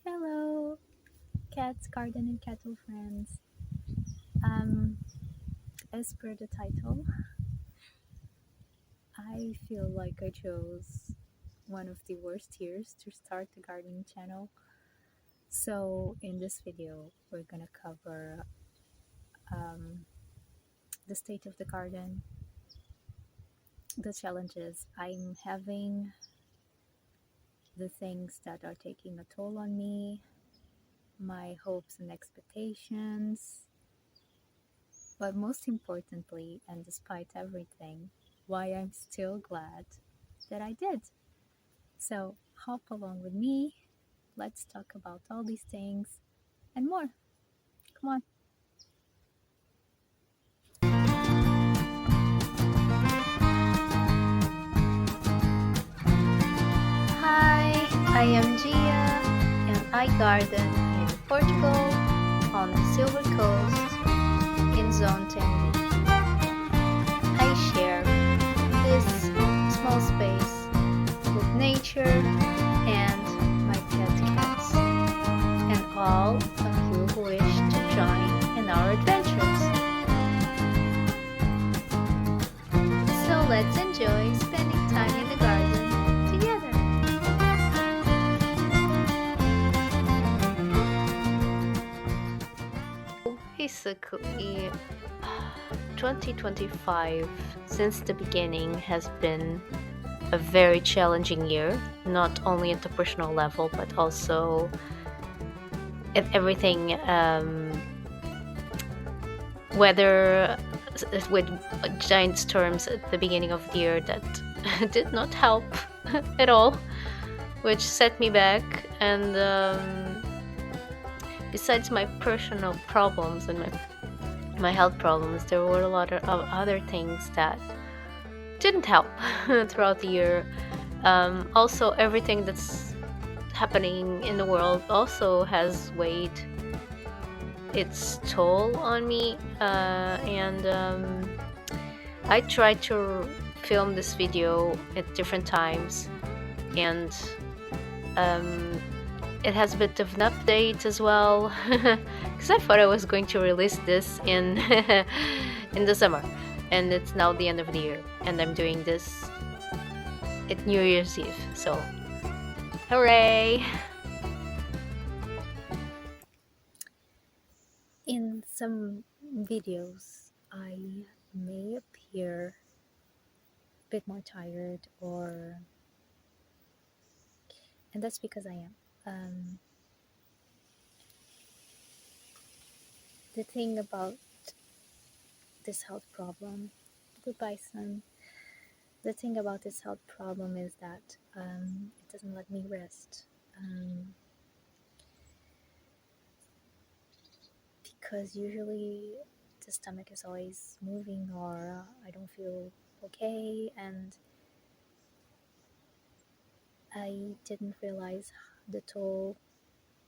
Hello, Cats, Garden, and Kettle friends. Um, as per the title, I feel like I chose one of the worst years to start the gardening channel. So, in this video, we're gonna cover um, the state of the garden, the challenges I'm having, the things that are taking a toll on me, my hopes and expectations, but most importantly, and despite everything, why I'm still glad that I did. So hop along with me. Let's talk about all these things and more. Come on. Hi, I am Gia and I garden in Portugal on the Silver Coast in Zone 10B. I share this small space with nature and my pet cats and all of you who wish to join in our adventures. So let's enjoy spending time in the garden together. Basically, 2025 since the beginning has been a very challenging year, not only at the personal level but also at everything, weather with giant storms at the beginning of the year that did not help at all, which set me back. And besides my personal problems and my health problems, there were a lot of other things that didn't help throughout the year. Also, everything that's happening in the world also has weighed its toll on me, and I tried to film this video at different times, and it has a bit of an update as well, because I thought I was going to release this in in the summer, and it's now the end of the year, and I'm doing this at New Year's Eve. So, hooray! In some videos, I may appear a bit more tired, and that's because I am. The thing about this health problem, goodbye, son. The thing about this health problem is that it doesn't let me rest. Because usually the stomach is always moving, or I don't feel okay, and I didn't realize the toll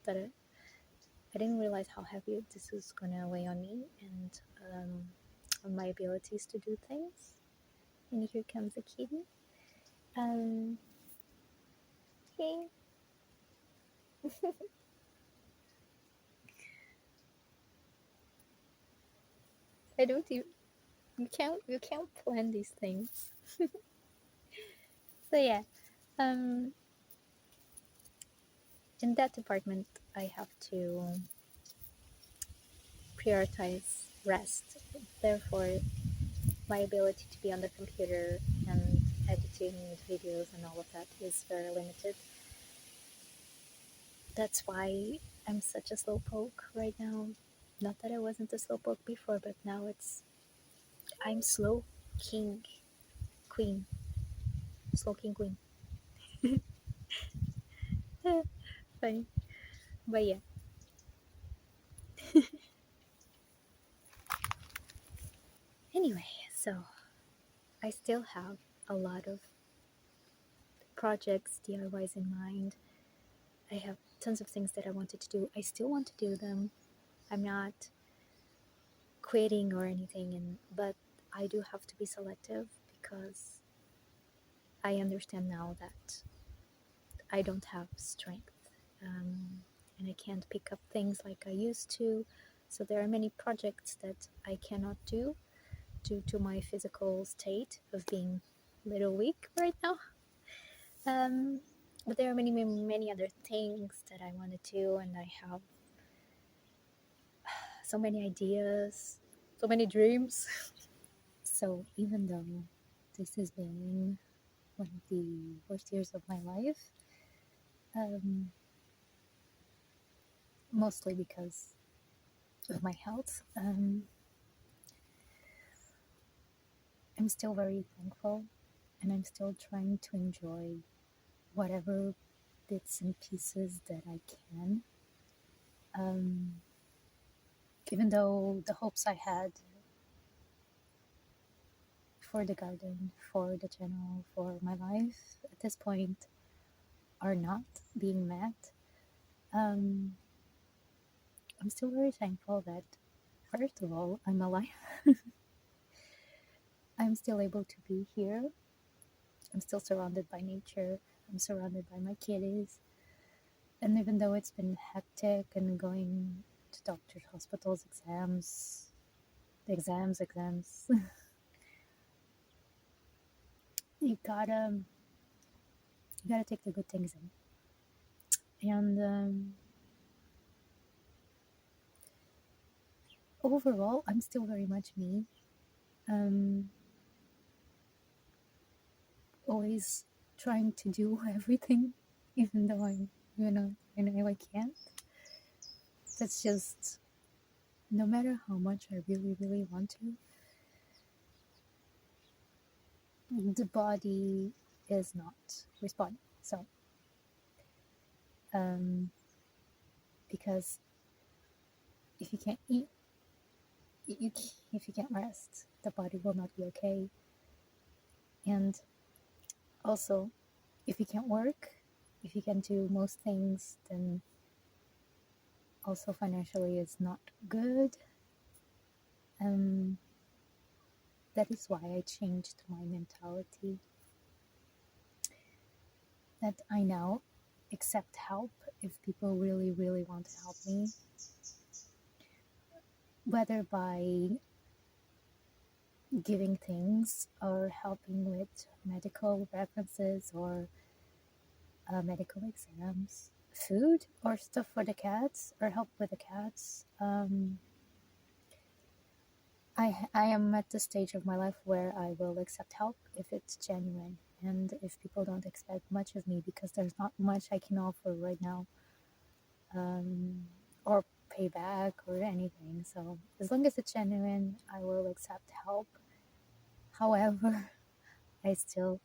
that I didn't realize how heavy this was gonna weigh on me and on my abilities to do things. And here comes a kitty. Um, hey. I don't even, you can't plan these things. So yeah, um, in that department, I have to prioritize rest. Therefore, my ability to be on the computer and editing videos and all of that is very limited. That's why I'm such a slowpoke right now. Not that I wasn't a slowpoke before, but now I'm slow king queen, slow king queen. Funny, but yeah. Anyway, so I still have a lot of projects, DIYs in mind. I have tons of things that I wanted to do. I still want to do them. I'm not quitting or anything, but I do have to be selective because I understand now that I don't have strength. can't pick up things like I used to. So there are many projects that I cannot do due to my physical state of being a little weak right now. But there are many, many, many other things that I want to do, and I have so many ideas, so many dreams. So even though this has been one of the worst years of my life, um, mostly because of my health, I'm still very thankful, and I'm still trying to enjoy whatever bits and pieces that I can. Um, Even though the hopes I had for the garden, for the channel, for my life at this point are not being met, um, I'm still very thankful that, first of all, I'm alive. I'm still able to be here. I'm still surrounded by nature. I'm surrounded by my kitties. And even though it's been hectic and going to doctors, hospitals, exams, you gotta take the good things in. And overall, I'm still very much me. Um, Always trying to do everything, even though I know I can't. That's just, no matter how much I really, really want to, the body is not responding. So, um, because if you can't eat, if you can't rest, the body will not be okay. And also, if you can't work, if you can do most things, then also financially it's not good. Um, that is why I changed my mentality. That I now accept help if people really, really want to help me, whether by giving things or helping with medical references or medical exams, food or stuff for the cats or help with the cats. I am at the stage of my life where I will accept help if it's genuine and if people don't expect much of me, because there's not much I can offer right now, or pay back or anything. So as long as it's genuine, I will accept help. However, I still,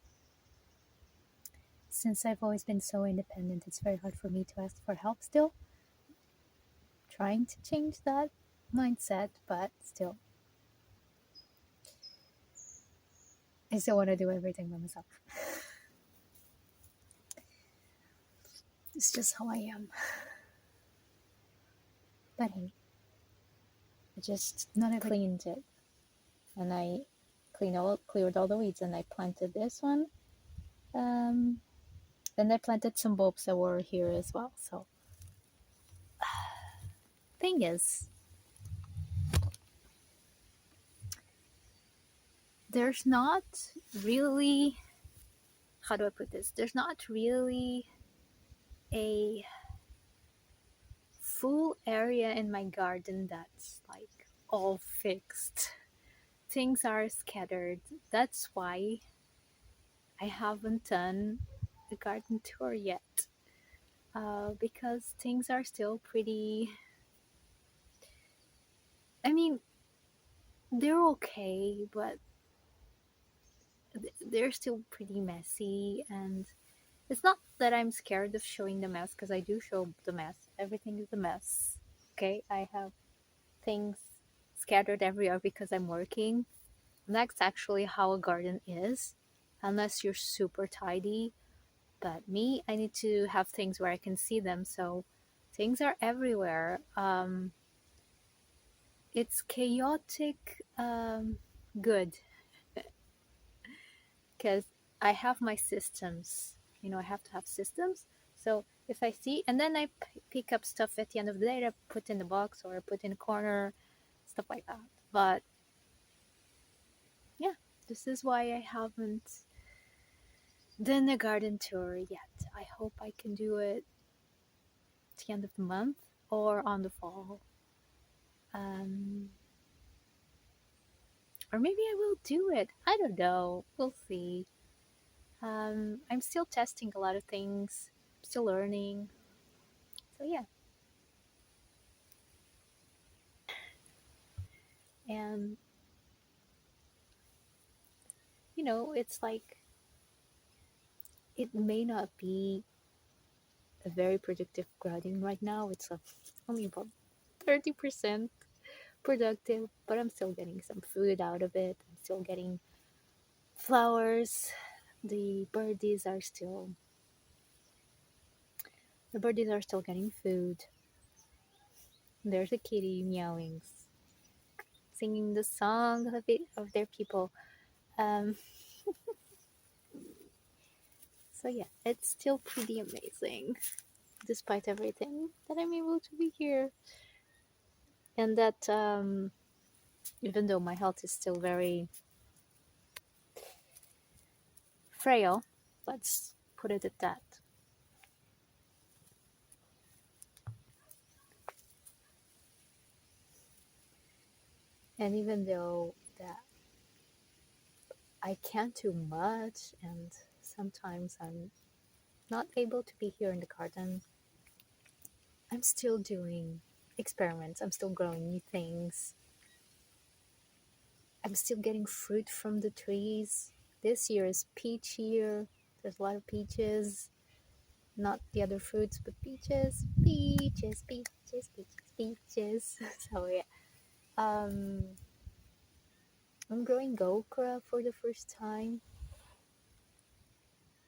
since I've always been so independent, it's very hard for me to ask for help still. Trying to change that mindset, but still, I still want to do everything by myself. It's just how I am. But hey, I just not every cleaned it, and I cleared all the weeds, and I planted this one. Then I planted some bulbs that were here as well. So thing is, there's not really, how do I put this? There's not really a full area in my garden that's like all fixed. Things are scattered. That's why I haven't done the garden tour yet. Because things are still pretty, I mean, they're okay, but they're still pretty messy. And it's not that I'm scared of showing the mess, because I do show the mess. Everything is a mess. Okay, I have things scattered everywhere because I'm working. And that's actually how a garden is, unless you're super tidy. But me, I need to have things where I can see them. So things are everywhere. It's chaotic, good, because I have my systems. I have to have systems. So if I see, and then I pick up stuff at the end of the day to put in the box or put in a corner, stuff like that. But yeah, this is why I haven't done a garden tour yet. I hope I can do it at the end of the month or on the fall. Um, or maybe I will do it. I don't know. We'll see. I'm still testing a lot of things, still learning. So yeah, and it's like it may not be a very productive garden right now. It's only about 30% productive, but I'm still getting some food out of it. I'm still getting flowers. The birdies are still the birdies are still getting food. There's a kitty meowing, singing the song of their people. Um, so yeah, it's still pretty amazing, despite everything, that I'm able to be here, and that even though my health is still very frail, let's put it at that. And even though that I can't do much, and sometimes I'm not able to be here in the garden, I'm still doing experiments. I'm still growing new things. I'm still getting fruit from the trees. This year is peach year. There's a lot of peaches. Not the other fruits, but peaches. Peaches, peaches, peaches, peaches. So yeah. Um, I'm growing okra for the first time.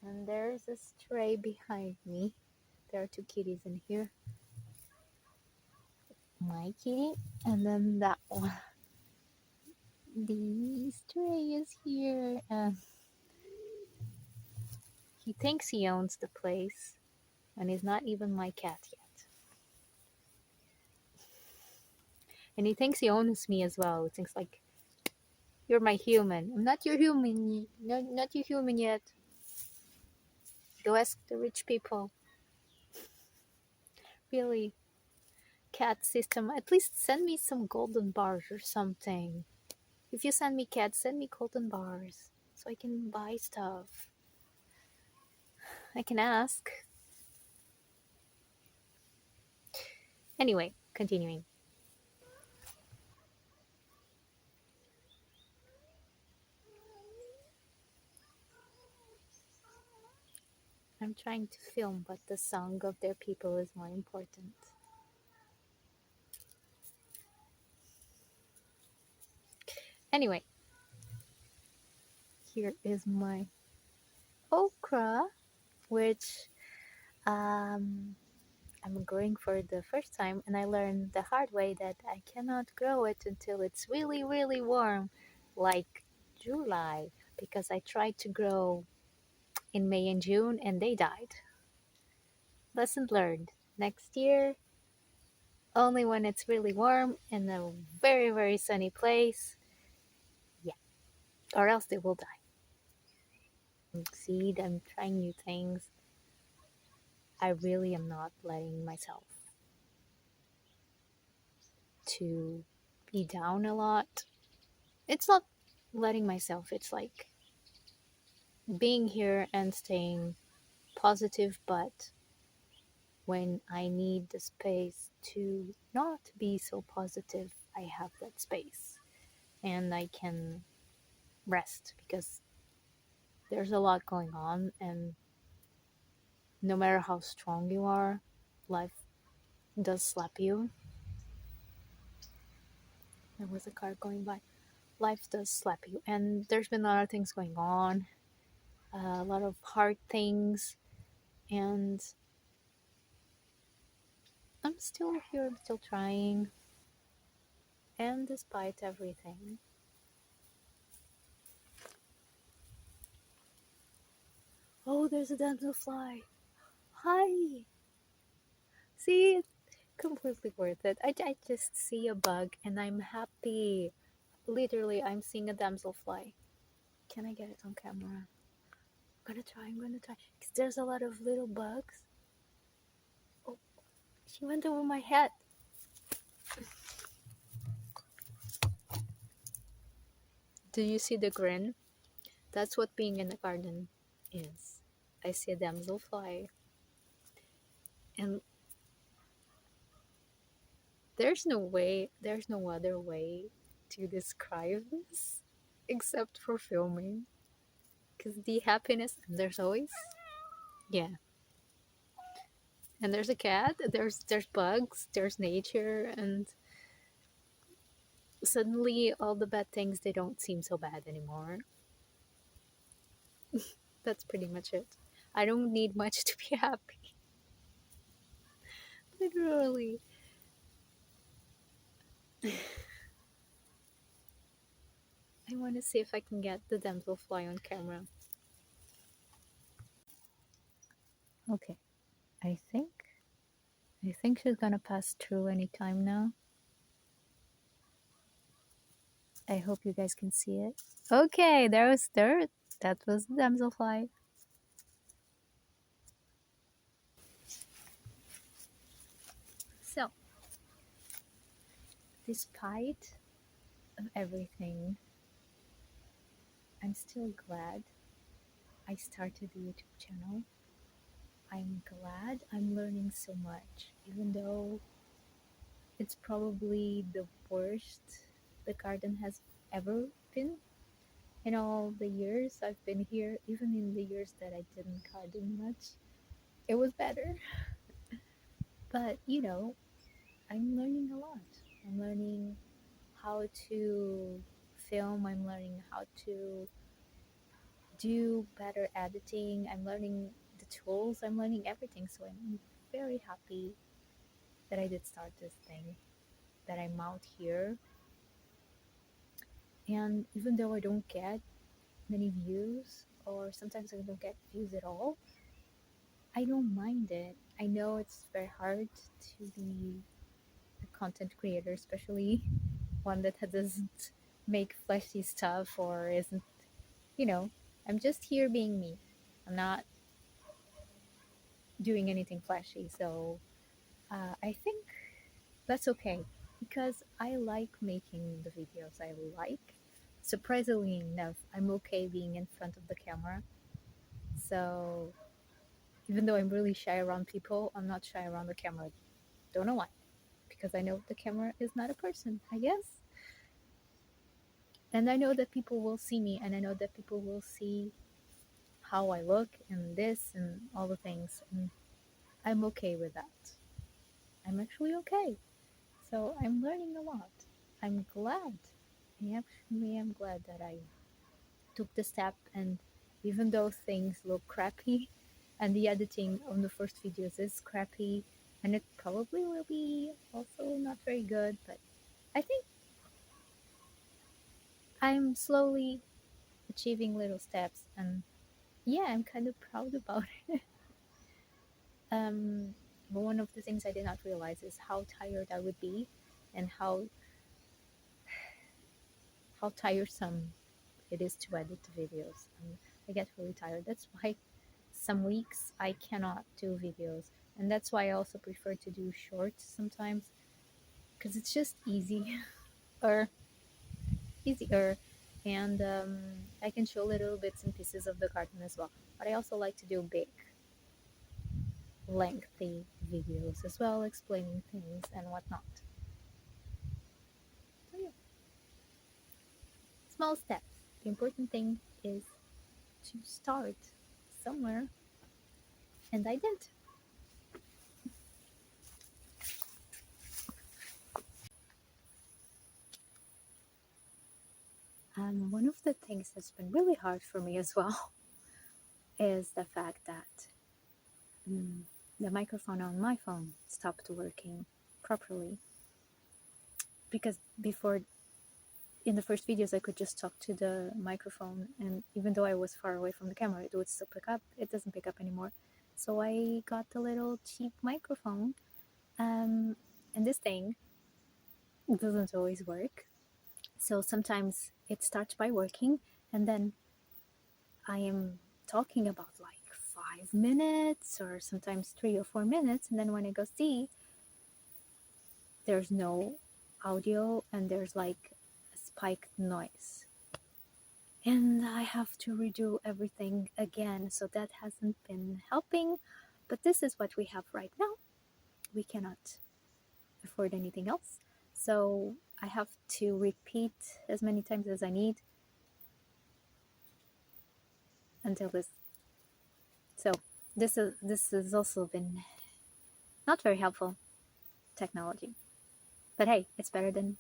And there's a stray behind me. There are two kitties in here. My kitty, and then that one. The stray is here, and he thinks he owns the place, and he's not even my cat yet. And he thinks he owns me as well. He thinks like, you're my human. I'm not your human. No, not your human yet. Go ask the rich people. Really, cat system. At least send me some golden bars or something. If you send me cats, send me golden bars so I can buy stuff. I can ask. Anyway, continuing. I'm trying to film, but the song of their people is more important. Anyway, here is my okra, which um, I'm growing for the first time, and I learned the hard way that I cannot grow it until it's really, really warm, like July, because I tried to grow in May and June and they died. Lesson learned. Next year, only when it's really warm in a very, very sunny place. Yeah, or else they will die. Succeed. I'm trying new things. I really am not letting myself to be down a lot. It's not letting myself, it's like being here and staying positive, but when I need the space to not be so positive, I have that space and I can rest because there's a lot going on, and no matter how strong you are, life does slap you. There was a car going by. Life does slap you, and there's been a lot of things going on, a lot of hard things, and I'm still here, I'm still trying, and despite everything. Oh, there's a damselfly. Hi. See, it's completely worth it. I just see a bug and I'm happy. Literally, I'm seeing a damselfly. Can I get it on camera? I'm gonna try. Because there's a lot of little bugs. Oh, she went over my head. Do you see the grin? That's what being in the garden is. I see a damselfly, and there's no other way to describe this except for filming. Because the happiness, and there's always, yeah. And there's a cat, there's bugs, there's nature, and suddenly all the bad things, they don't seem so bad anymore. That's pretty much it. I don't need much to be happy. Literally. I want to see if I can get the damselfly on camera. Okay, I think I think she's gonna pass through any time now. I hope you guys can see it. Okay, that was the damselfly. So, despite of everything, I'm still glad I started the YouTube channel. I'm glad I'm learning so much, even though it's probably the worst the garden has ever been in all the years I've been here, even in the years that I didn't garden much. It was better. But, I'm learning a lot. I'm learning how to film, I'm learning how to do better editing, I'm learning the tools, I'm learning everything. So I'm very happy that I did start this thing, that I'm out here. And even though I don't get many views, or sometimes I don't get views at all, I don't mind it. I know it's very hard to be a content creator, especially one that doesn't make flashy stuff or isn't, you know, I'm just here being me. I'm not doing anything flashy. So I think that's okay because I like making the videos I like. Surprisingly enough, I'm okay being in front of the camera. So even though I'm really shy around people, I'm not shy around the camera. Don't know why. Because I know the camera is not a person, I guess. And I know that people will see me and I know that people will see how I look and this and all the things. And I'm okay with that. I'm actually okay. So I'm learning a lot. I'm glad. I actually am glad that I took the step, and even though things look crappy and the editing on the first videos is crappy and it probably will be also not very good, but I think I'm slowly achieving little steps, and yeah, I'm kind of proud about it. But one of the things I did not realize is how tired I would be and how tiresome it is to edit the videos. I get really tired. That's why some weeks I cannot do videos, and that's why I also prefer to do shorts sometimes because it's just easy or easier, and I can show little bits and pieces of the garden as well. But I also like to do big, lengthy videos as well, explaining things and whatnot. So yeah, small steps. The important thing is to start somewhere, and I did. One of the things that's been really hard for me as well is the fact that mm, the microphone on my phone stopped working properly. Because before, in the first videos, I could just talk to the microphone, and even though I was far away from the camera, it would still pick up. It doesn't pick up anymore. So I got the little cheap microphone, Um, and this thing doesn't always work. So sometimes it starts by working, and then I am talking about like 5 minutes or sometimes 3 or 4 minutes, and then when I go see, there's no audio and there's like a spiked noise. And I have to redo everything again, so that hasn't been helping. But this is what we have right now. We cannot afford anything else. So I have to repeat as many times as I need until this. So this has also been not very helpful technology. But hey, it's better than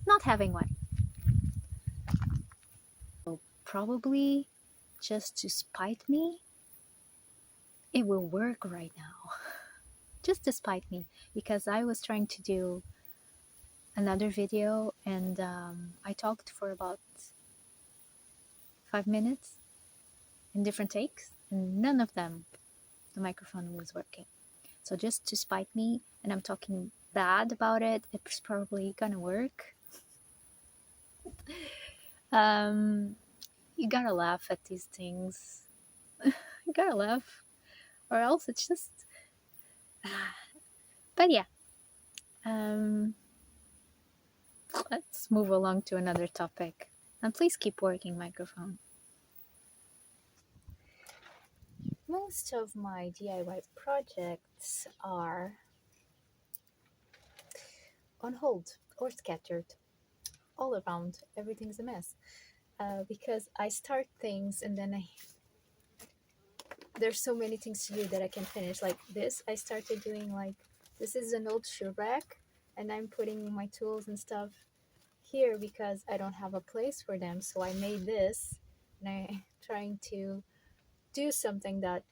not having one. So probably just to spite me, it will work right now. Just to spite me, because I was trying to do another video and I talked for about 5 minutes in different takes, and none of them the microphone was working. So just to spite me, and I'm talking bad about it, it's probably gonna work. You gotta laugh at these things. You gotta laugh, or else it's just. But yeah, um, let's move along to another topic. And please keep working, microphone. Most of my DIY projects are on hold or scattered all around. Everything's a mess because I start things and then there's so many things to do that I can finish. Like this, I started doing like this is an old shoe rack, and I'm putting my tools and stuff here because I don't have a place for them. So I made this, and I'm trying to do something that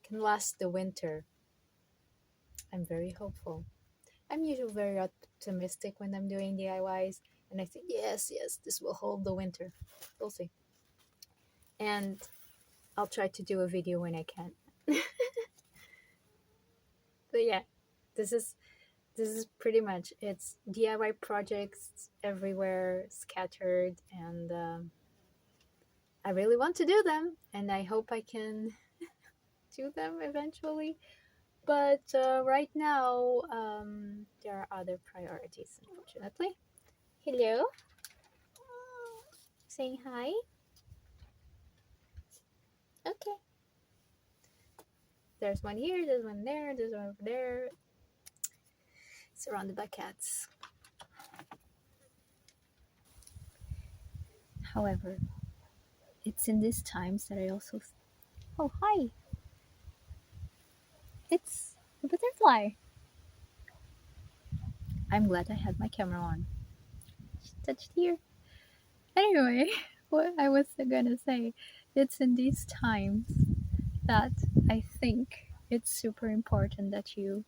can last the winter. I'm very hopeful. I'm usually very optimistic when I'm doing DIYs, and I think, yes, yes, this will hold the winter. We'll see. And I'll try to do a video when I can. But yeah, this is pretty much it's DIY projects everywhere, scattered, and I really want to do them, and I hope I can do them eventually. But right now, there are other priorities, unfortunately. Hello, saying hi. Okay. There's one here, there's one there, there's one over there. Surrounded by cats. However, it's in these times that I also. Oh, hi! It's a butterfly. I'm glad I had my camera on. She touched here. Anyway, what I was gonna say, it's in these times that I think it's super important that you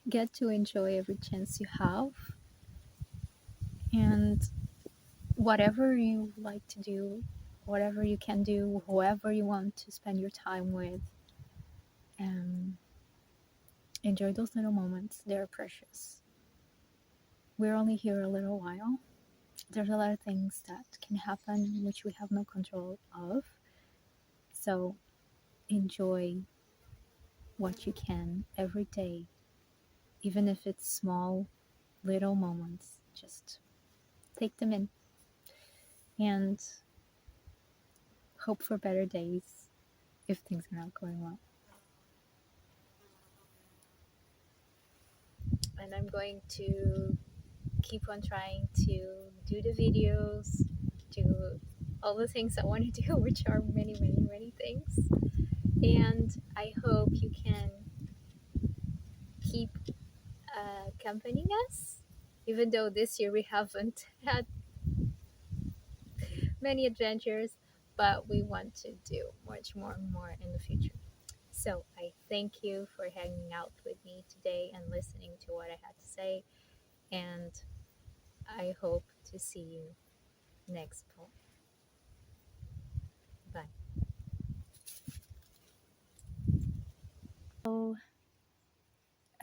get to enjoy every chance you have, and whatever you like to do, whatever you can do, whoever you want to spend your time with, enjoy those little moments. They're precious. We're only here a little while. There's a lot of things that can happen which we have no control of. So enjoy what you can every day, even if it's small, little moments. Just take them in and hope for better days if things are not going well. And I'm going to keep on trying to do the videos, do all the things I want to do, which are many, many, many things. And I hope you can keep accompanying us, even though this year we haven't had many adventures, but we want to do much more and more in the future. So I thank you for hanging out with me today and listening to what I had to say, and I hope to see you next fall. Bye. So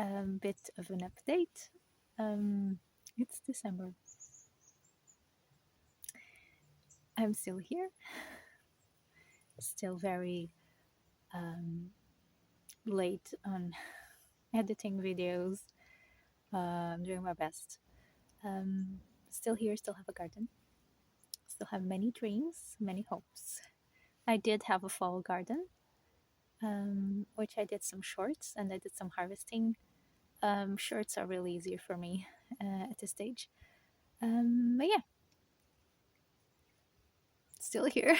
a bit of an update. It's December. I'm still here, still very late on editing videos, doing my best. Um, Still here, still have a garden, still have many dreams, many hopes. I did have a fall garden, which I did some shorts and I did some harvesting. Shorts are really easier for me at this stage. But yeah, still here,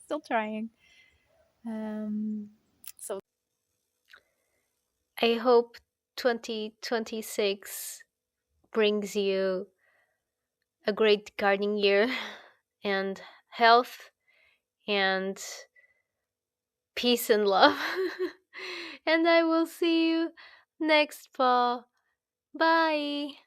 still trying. Um, so I hope 2026 brings you a great gardening year and health and peace and love. And I will see you next fall. Bye.